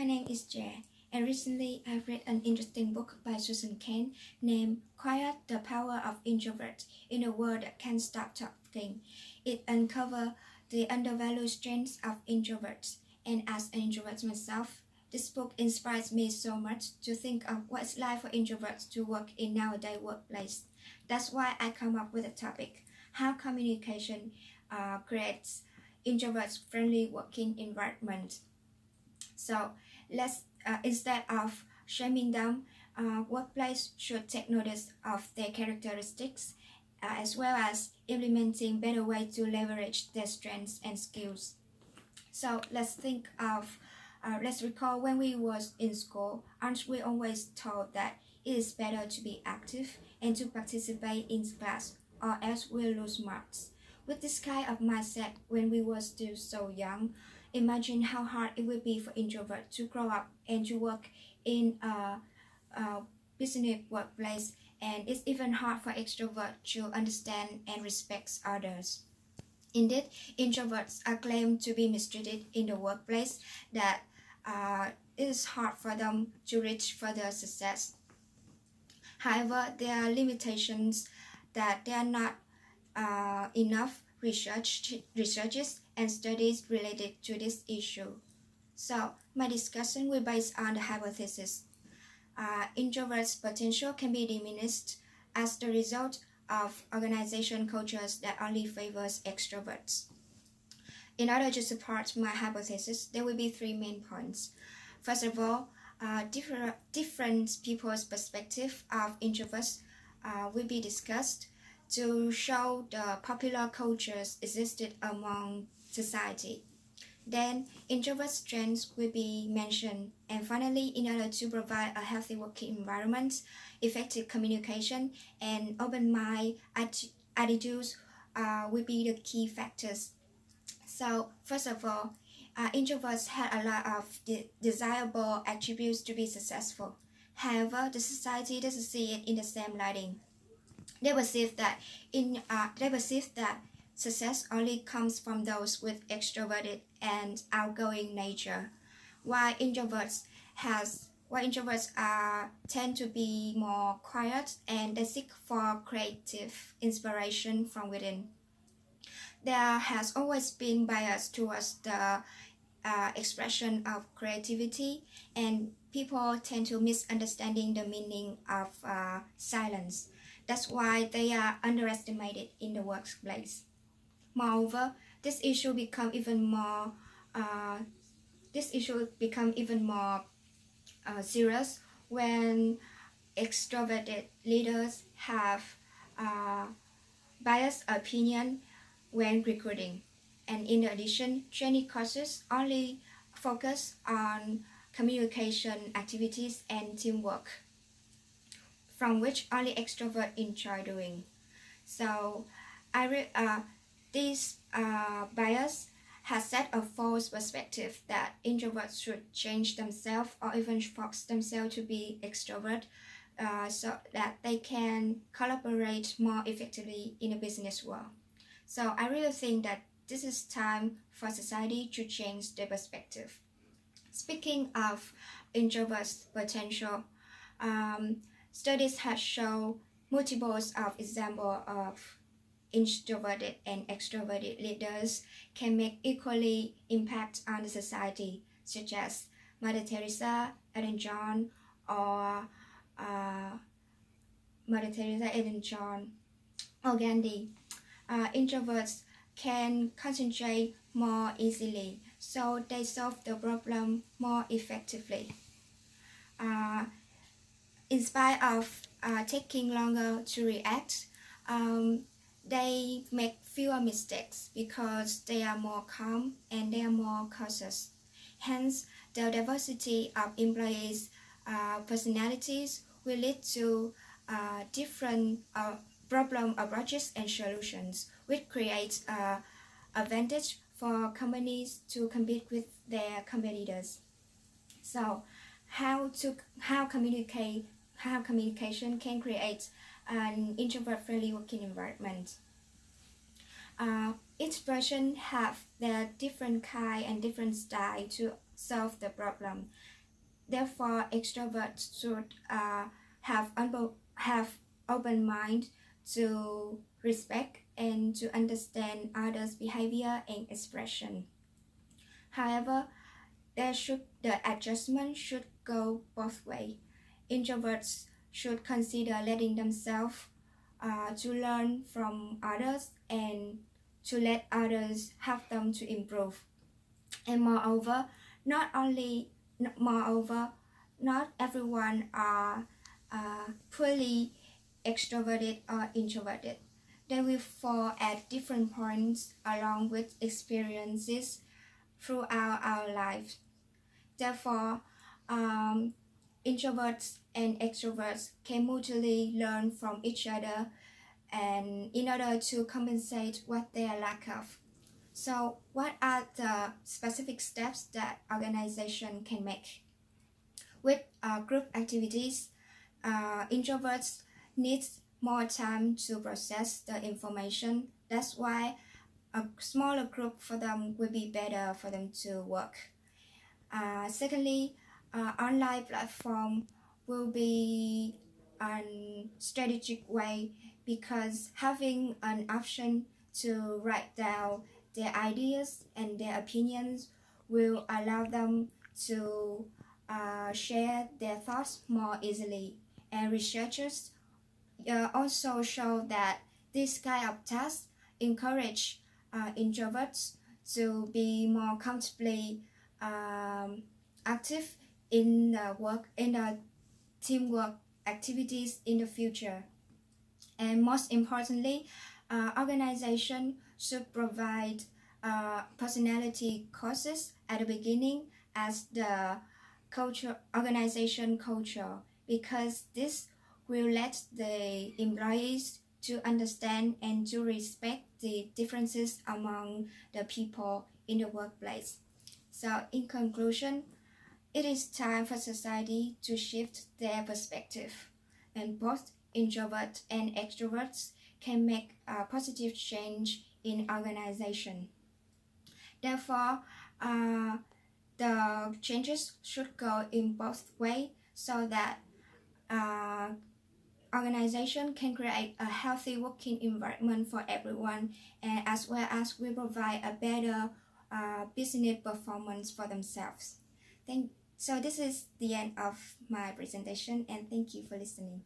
my name is Jay, and recently I've read an interesting book by Susan Cain named Quiet: The Power of Introverts in a World That Can't Stop Talking. It uncovers the undervalued strengths of introverts, and as an introvert myself, this book inspires me so much to think of what it's like for introverts to work in nowadays workplace. That's why I come up with a topic: how communication creates introverts friendly working environment. So let's instead of shaming them, workplace should take notice of their characteristics as well as implementing better ways to leverage their strengths and skills. So let's recall when we was in school, aren't we always told that it is better to be active and to participate in class or else we'll lose marks. With this kind of mindset when we were still so young, imagine how hard it would be for introverts to grow up and to work in a business workplace, and it's even hard for extroverts to understand and respect others. Indeed, introverts are claimed to be mistreated in the workplace, that it is hard for them to reach further success. However, there are limitations that there are not enough researches and studies related to this issue. So, my discussion will be based on the hypothesis. Introverts' potential can be diminished as the result of organization cultures that only favors extroverts. In order to support my hypothesis, there will be three main points. First of all, different people's perspective of introverts will be discussed to show the popular cultures existed among society. Then, introvert strengths will be mentioned. And finally, in order to provide a healthy working environment, effective communication, and open-mind attitudes will be the key factors. So, first of all, introverts had a lot of desirable attributes to be successful. However, the society doesn't see it in the same lighting. They perceive that success only comes from those with extroverted and outgoing nature, while introverts tend to be more quiet and they seek for creative inspiration from within. There has always been bias towards the expression of creativity, and people tend to misunderstanding the meaning of silence. That's why they are underestimated in the workplace. Moreover, this issue become even more serious when extroverted leaders have biased opinion when recruiting. And in addition, training courses only focus on communication activities and teamwork, from which only extroverts enjoy doing. So, this bias has set a false perspective that introverts should change themselves or even force themselves to be extrovert so that they can collaborate more effectively in the business world. So I really think that this is time for society to change their perspective. Speaking of introverts' potential, studies have shown multiples of examples of introverted and extroverted leaders can make equally impact on the society, such as Mother Teresa, Ellen John, or Gandhi. Introverts can concentrate more easily, so they solve the problem more effectively. In spite of taking longer to react, they make fewer mistakes because they are more calm and they are more cautious. Hence, the diversity of employees' personalities will lead to different problem approaches and solutions, which creates advantage for companies to compete with their competitors. So, how communication can create an introvert-friendly working environment. Each person have their different kind and different style to solve the problem. Therefore, extroverts should have open mind to respect and to understand others' behavior and expression. However, the adjustment should go both ways. Introverts should consider letting themselves to learn from others and to let others help them to improve. And moreover, not everyone are fully extroverted or introverted. They will fall at different points along with experiences throughout our lives. Therefore, introverts and extroverts can mutually learn from each other and in order to compensate what they are lack of. So what are the specific steps that organization can make? With group activities, introverts need more time to process the information. That's why a smaller group for them will be better for them to work. Secondly, online platform will be a strategic way because having an option to write down their ideas and their opinions will allow them to share their thoughts more easily. And researchers also show that this kind of tasks encourage introverts to be more comfortably active in the teamwork activities in the future. And most importantly, organization should provide personality courses at the beginning as the organization culture, because this will let the employees to understand and to respect the differences among the people in the workplace. So in conclusion, it is time for society to shift their perspective, and both introverts and extroverts can make a positive change in organization. Therefore, the changes should go in both ways so that organization can create a healthy working environment for everyone, and as well as we provide a better business performance for themselves. So this is the end of my presentation, and thank you for listening.